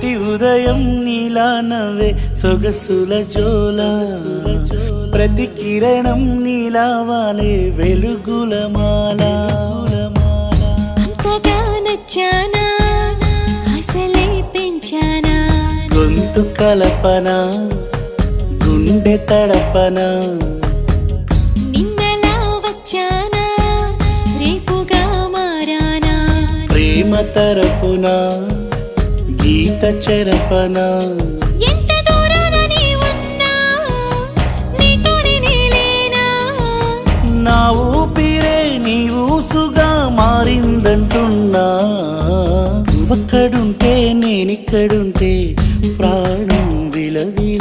ప్రతి ఉదయం నీలా నవ్వే సొగసుల జోల ప్రతి కిరణం నీలా వాలే వెలుగుల మాల అంతగా నచ్చానా అసలే పెంచానా గొంతు కలపన గుండె తడపన నిన్నలా వచ్చానా రేపుగా మారానా ప్రేమ తరపున గీత చెరపన ఎంత దూరాన నీ ఉన్నా నీతోనే నేలేనా నా ఊపిరే నీ ఊసుగా మారిందంటున్నా నువ్వక్కడుంటే నేనిక్కడుంటే ప్రాణం విలవి